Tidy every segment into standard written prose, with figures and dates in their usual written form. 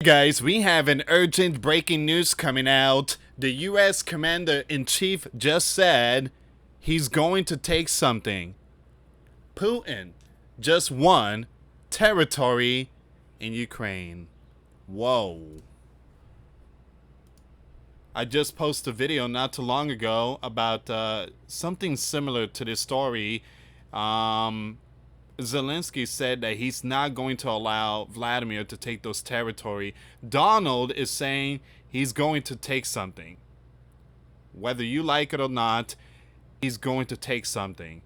guys, we have an urgent breaking news coming out. The US Commander-in-Chief just said he's going to take something. Putin just won territory in Ukraine. Whoa. I just posted a video not too long ago about something similar to this story. Zelensky said that he's not going to allow Vladimir to take those territory. Donald is saying he's going to take something. Whether you like it or not, he's going to take something.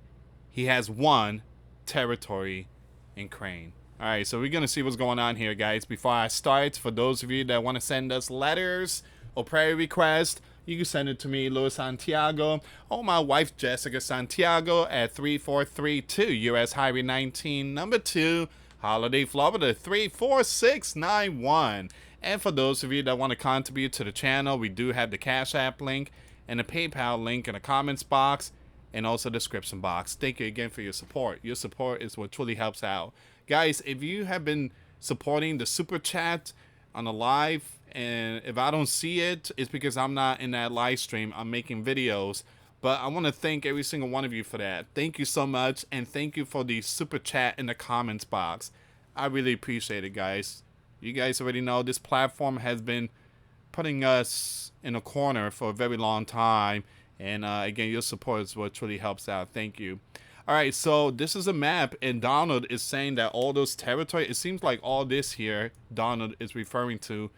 He has won territory in Ukraine. All right, so we're going to see what's going on here, guys. Before I start, for those of you that want to send us letters or prayer requests, you can send it to me, US Santiago, or my wife, Jessica Santiago, at 3432 US Highway 19, number 2, Holiday, Florida, 34691. And for those of you that want to contribute to the channel, we do have the Cash App link and the PayPal link in the comments box and also the description box. Thank you again for your support. Your support is what truly helps out. Guys, if you have been supporting the Super Chat on the live, and if I don't see it, it's because I'm not in that live stream. I'm making videos. But I want to thank every single one of you for that. Thank you so much. And thank you for the super chat in the comments box. I really appreciate it, guys. You guys already know this platform has been putting us in a corner for a very long time. And again, your support is what truly helps out. Thank you. All right, so this is a map, and Donald is saying that all those territory, it seems like all this here, Donald is referring to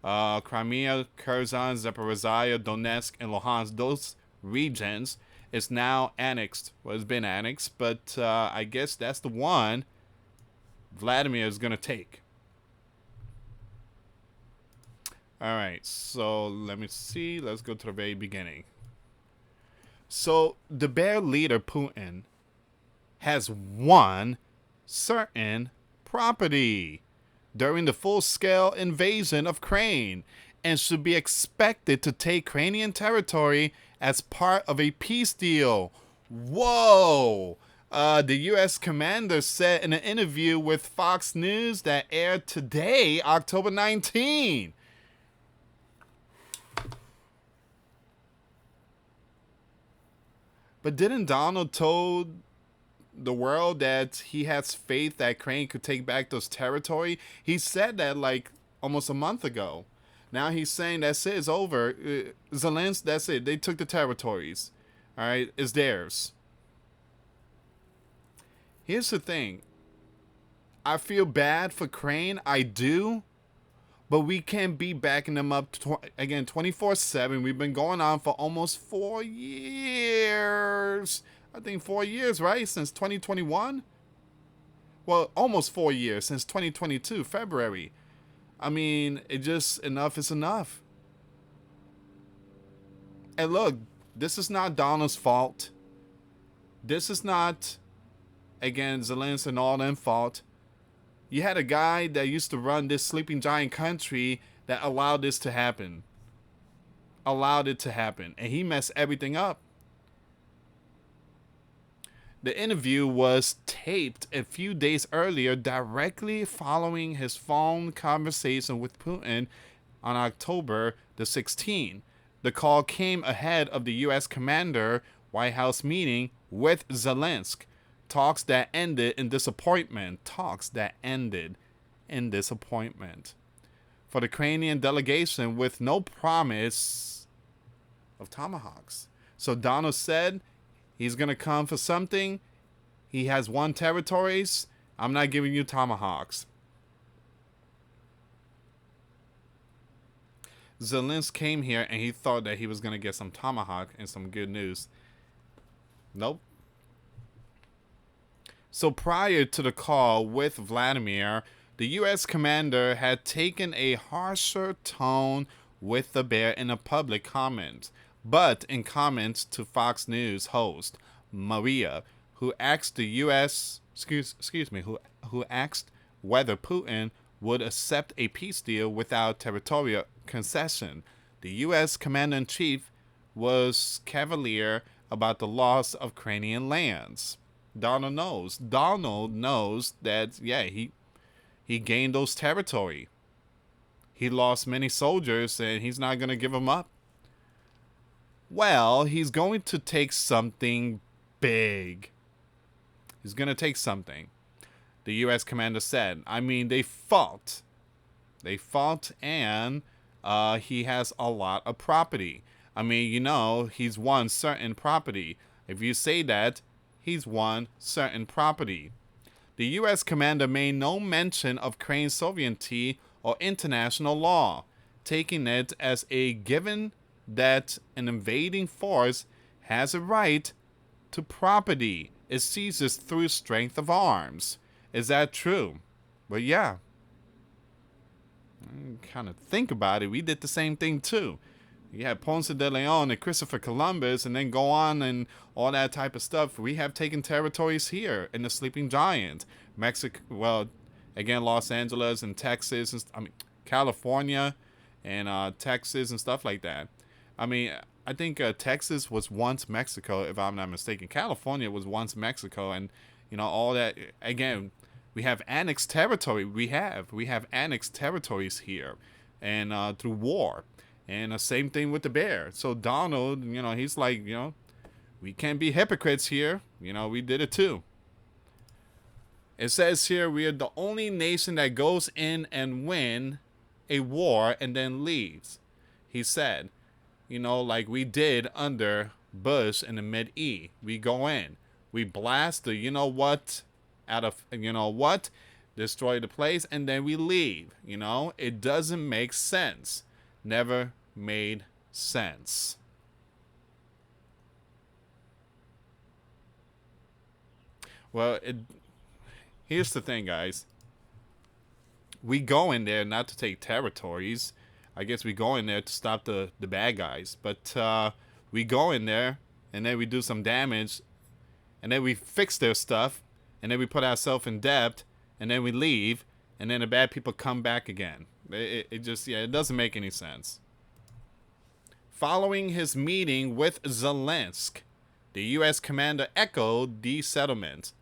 Crimea, Kherson, Zaporizhia, Donetsk, and Luhansk. Those regions is now annexed. Well, it's been annexed, but I guess that's the one Vladimir is going to take. All right, so let me see. Let's go to the very beginning. So the bear leader, Putin, has won certain property during the full-scale invasion of Ukraine and should be expected to take Ukrainian territory as part of a peace deal. Whoa! The U.S. commander said in an interview with Fox News that aired today, October 19. But didn't Donald told the world that he has faith that Ukraine could take back those territory? He said that like almost a month ago. Now he's saying that's it, it's over. Zelensky, that's it. They took the territories. All right, it's theirs. Here's the thing. I feel bad for Ukraine. I do. But we can't be backing them up again 24/7. We've been going on for almost 4 years. I think 4 years, right? Since 2021? Well, almost 4 years, since 2022, February. I mean, it just, enough is enough. And look, this is not Donald's fault. This is not, again, Zelensky and all them fault. You had a guy that used to run this sleeping giant country that allowed this to happen. Allowed it to happen. And he messed everything up. The interview was taped a few days earlier, directly following his phone conversation with Putin on October the 16th. The call came ahead of the U.S. commander White House meeting with Zelensky. Talks that ended in disappointment. Talks that ended in disappointment. For the Ukrainian delegation with no promise of tomahawks. So Donald said he's going to come for something. He has won territories. I'm not giving you tomahawks. Zelensky came here and he thought that he was going to get some tomahawk and some good news. Nope. So prior to the call with Vladimir, the U.S. commander had taken a harsher tone with the bear in a public comment. But in comments to Fox News host Maria, who asked the U.S. who asked whether Putin would accept a peace deal without territorial concession, the U.S. commander-in-chief was cavalier about the loss of Ukrainian lands. Donald knows. Donald knows that, yeah, he gained those territory. He lost many soldiers and he's not going to give them up. Well, he's going to take something big. He's going to take something. The U.S. commander said. I mean, they fought. They fought, and he has a lot of property. I mean, you know, he's won certain property. If you say that, he's won certain property. The U.S. commander made no mention of Crane's sovereignty or international law, taking it as a given that an invading force has a right to property. It seizes through strength of arms. Is that true? But yeah. Kind of think about it. We did the same thing too. You had Ponce de Leon and Christopher Columbus, and then go on and all that type of stuff. We have taken territories here in the Sleeping Giant. Mexico, well, again, Los Angeles and Texas, and California and Texas and stuff like that. I mean, I think Texas was once Mexico, if I'm not mistaken. California was once Mexico, and, you know, all that. Again, we have annexed territory. We have annexed territories here, and through war. And the same thing with the bear. So Donald, you know, he's like, you know, we can't be hypocrites here. You know, we did it too. It says here we are the only nation that goes in and win a war and then leaves. He said, you know, like we did under Bush in the Mid-E. We go in. We blast the, you know what, out of, you know what, destroy the place, and then we leave. You know, it doesn't make sense. Never made sense. Well, here's the thing, guys. We go in there not to take territories. I guess we go in there to stop the bad guys. But we go in there, and then we do some damage, and then we fix their stuff, and then we put ourselves in debt, and then we leave, and then the bad people come back again. It just, yeah, it doesn't make any sense. Following his meeting with Zelensky, the U.S. commander echoed the settlement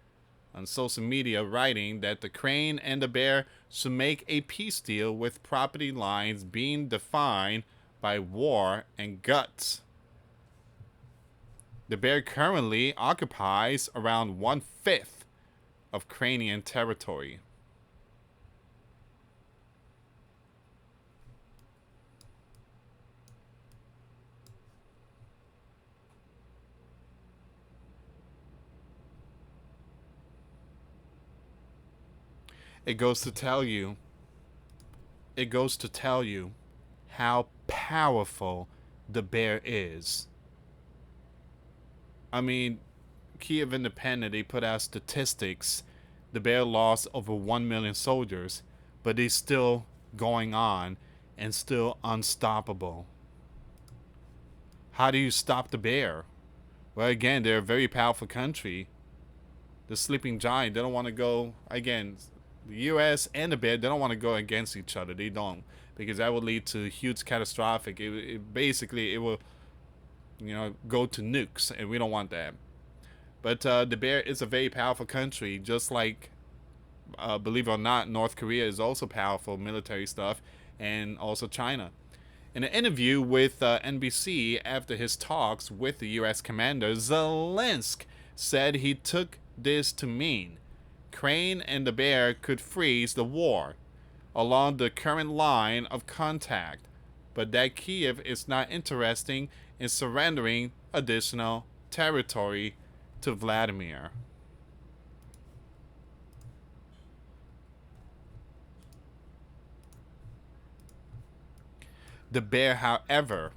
on social media, writing that the crane and the bear should make a peace deal with property lines being defined by war and guts. The bear currently occupies around 1/5 of Cranian territory. It goes to tell you how powerful the bear is. I mean, Kiev Independent, they put out statistics. The bear lost over 1 million soldiers, but he's still going on and still unstoppable. How do you stop the bear? Well, again, they're a very powerful country. The Sleeping Giant, they don't want to go, again, the U.S. and the bear, they don't want to go against each other. They don't, because that would lead to huge catastrophic. Basically, it will, you know, go to nukes, and we don't want that. But the bear is a very powerful country, just like, believe it or not, North Korea is also powerful military stuff, and also China. In an interview with NBC after his talks with the U.S. commander, Zelensky said he took this to mean Crane and the bear could freeze the war along the current line of contact, but that Kiev is not interested in surrendering additional territory to Vladimir. The bear, however,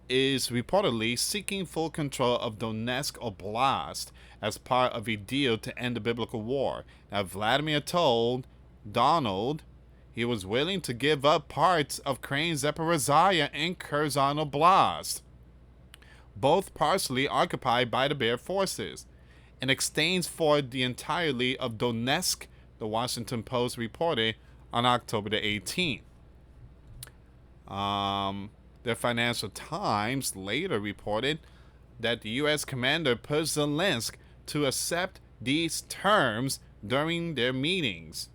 is reportedly seeking full control of Donetsk Oblast as part of a deal to end the biblical war. Now, Vladimir told Donald he was willing to give up parts of Crane's Zaporizhia and Kherson Oblast, both partially occupied by the bear forces, in exchange for the entirety of Donetsk, the Washington Post reported on October the 18th. The Financial Times later reported that the U.S. commander pushed Zelensky to accept these terms during their meetings.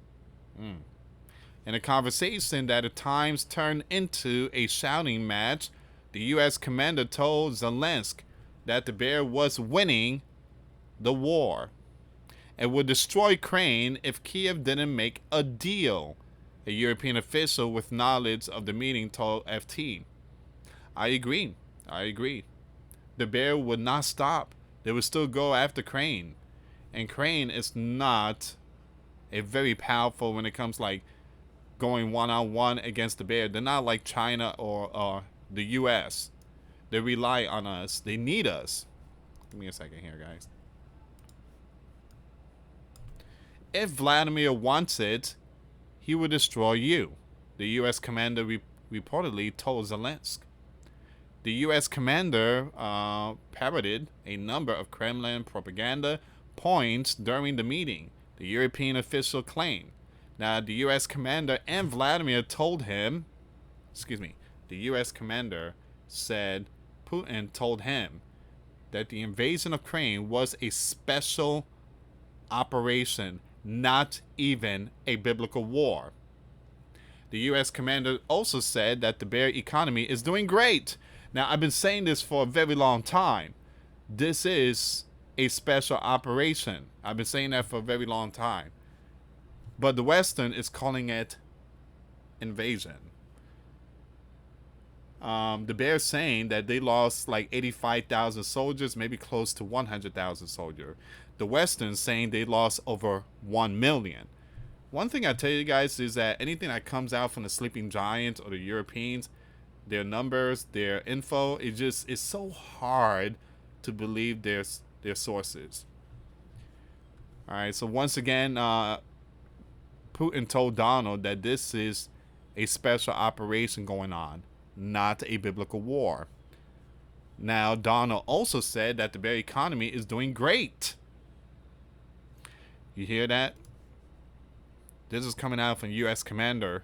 In a conversation that at times turned into a shouting match, the U.S. commander told Zelensky that the bear was winning the war and would destroy Ukraine if Kiev didn't make a deal. A European official with knowledge of the meeting told FT. I agree. I agree. The bear would not stop. They would still go after Ukraine. And Ukraine is not a very powerful when it comes like going one-on-one against the bear. They're not like China or the U.S. They rely on us. They need us. Give me a second here, guys. If Vladimir wants it, he will destroy you, the U.S. commander reportedly told Zelensky. The U.S. commander parroted a number of Kremlin propaganda points during the meeting, the European official claimed. Now, the U.S. commander and Vladimir told him, the U.S. commander said Putin told him that the invasion of Ukraine was a special operation, not even a biblical war. The U.S. commander also said that the bear economy is doing great. Now, I've been saying this for a very long time. This is a special operation. I've been saying that for a very long time. But the Western is calling it invasion. The Bears saying that they lost like 85,000 soldiers, maybe close to 100,000 soldiers. The Western saying they lost over 1 million. One thing I tell you guys is that anything that comes out from the Sleeping Giants or the Europeans, their numbers, their info, it's so hard to believe their sources. All right, so once again, Putin told Donald that this is a special operation going on, not a biblical war. Now, Donald also said that the bear economy is doing great. You hear that? This is coming out from U.S. commander.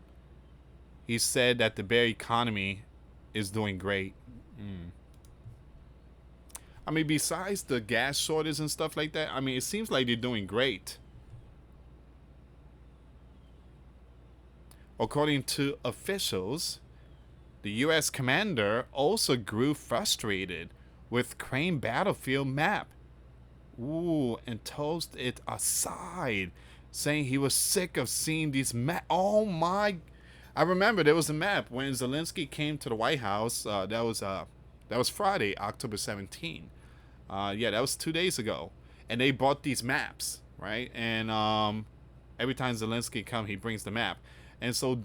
He said that the bear economy is doing great. I mean, besides the gas shortage and stuff like that, I mean, it seems like they're doing great. According to officials, the U.S. commander also grew frustrated with Crane battlefield map. And tossed it aside, saying he was sick of seeing these maps. Oh my! I remember there was a map when Zelensky came to the White House. That was Friday, October 17th. That was 2 days ago, and they bought these maps, right? And every time Zelensky comes, he brings the map. And so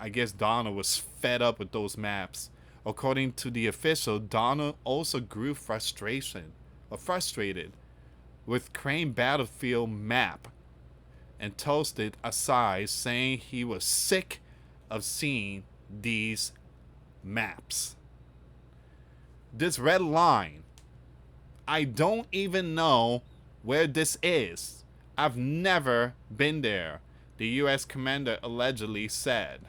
I guess Donald was fed up with those maps. According to the official, Donald also grew frustrated with Crane battlefield map and toasted aside, saying he was sick of seeing these maps. This red line, I don't even know where this is. I've never been there, the U.S. commander allegedly said.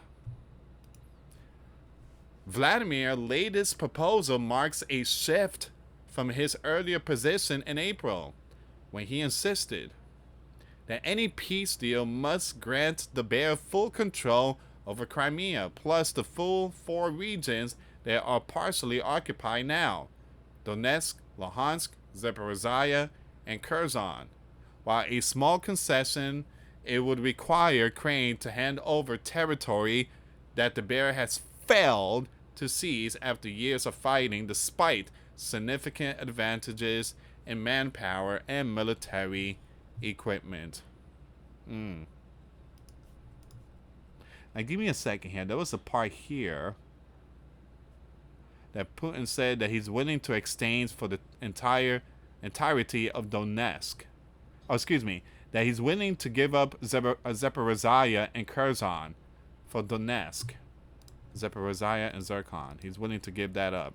Vladimir's latest proposal marks a shift from his earlier position in April, when he insisted that any peace deal must grant the bear full control over Crimea, plus the full 4 regions that are partially occupied now: Donetsk, Luhansk, Zaporizhia, and Kherson. While a small concession, it would require Ukraine to hand over territory that the bear has failed to seize after years of fighting, despite significant advantages in manpower and military equipment. Now give me a second here. There was a part here that Putin said that he's willing to exchange for the entirety of Donetsk. That he's willing to give up Zaporizhia and Kherson for Donetsk. Zaporizhia and Zircon. He's willing to give that up.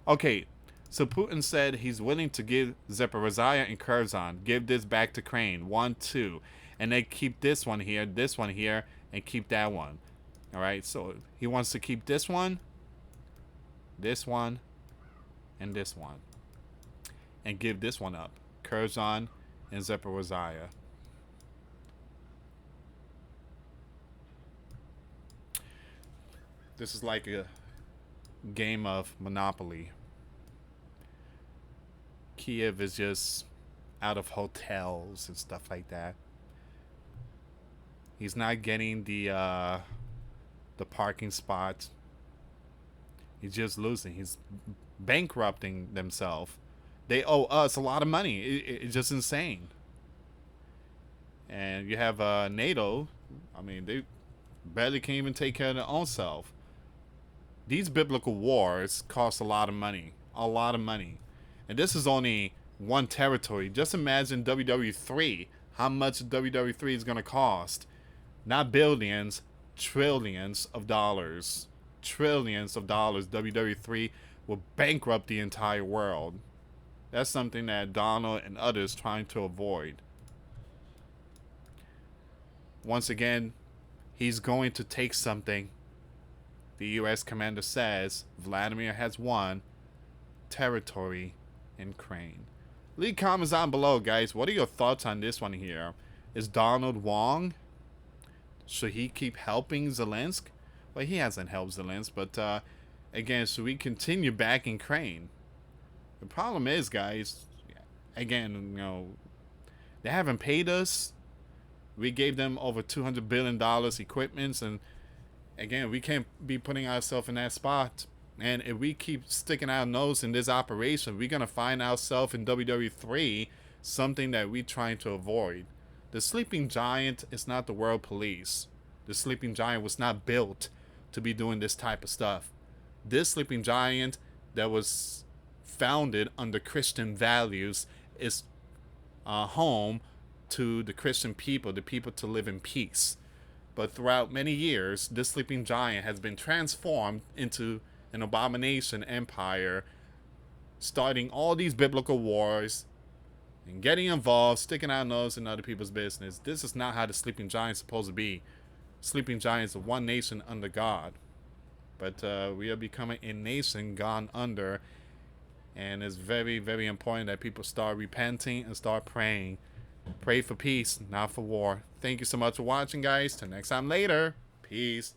Okay, so Putin said he's willing to give Zaporizhia and Kherson, give this back to Ukraine, 1, 2, and then keep this one here, and keep that one. All right, so he wants to keep this one, and this one, and give this one up, Kherson and Zaporizhia. This is like a game of Monopoly. Kiev is just out of hotels and stuff like that. He's not getting the parking spot. He's just losing. He's bankrupting themselves. They owe us a lot of money. It's just insane. And you have NATO. I mean, they barely can even take care of their own self. These biblical wars cost a lot of money. A lot of money. And this is only one territory. Just imagine WW3. How much WW3 is going to cost. Not billions, trillions of dollars. Trillions of dollars. WW3 will bankrupt the entire world. That's something that Donald and others trying to avoid. Once again, he's going to take something. The U.S. commander says Vladimir has won territory in Ukraine. Leave comments down below, guys. What are your thoughts on this one here? Is Donald wrong? Should he keep helping Zelensky? Well, he hasn't helped Zelensky, but again, should we continue backing Ukraine? The problem is, guys, again, they haven't paid us. We gave them over $200 billion equipments, and again, we can't be putting ourselves in that spot. And if we keep sticking our nose in this operation, we're going to find ourselves in WW3, something that we're trying to avoid. The sleeping giant is not the world police. The sleeping giant was not built to be doing this type of stuff. This sleeping giant that was founded under Christian values is home to the Christian people, the people to live in peace. But throughout many years, this sleeping giant has been transformed into an abomination empire, starting all these biblical wars and getting involved, sticking our nose in other people's business. This is not how the sleeping giant is supposed to be. Sleeping giants are one nation under God. But we are becoming a nation gone under, and it's very, very important that people start repenting and start praying. Pray for peace, not for war. Thank you so much for watching, guys. Till next time later. Peace.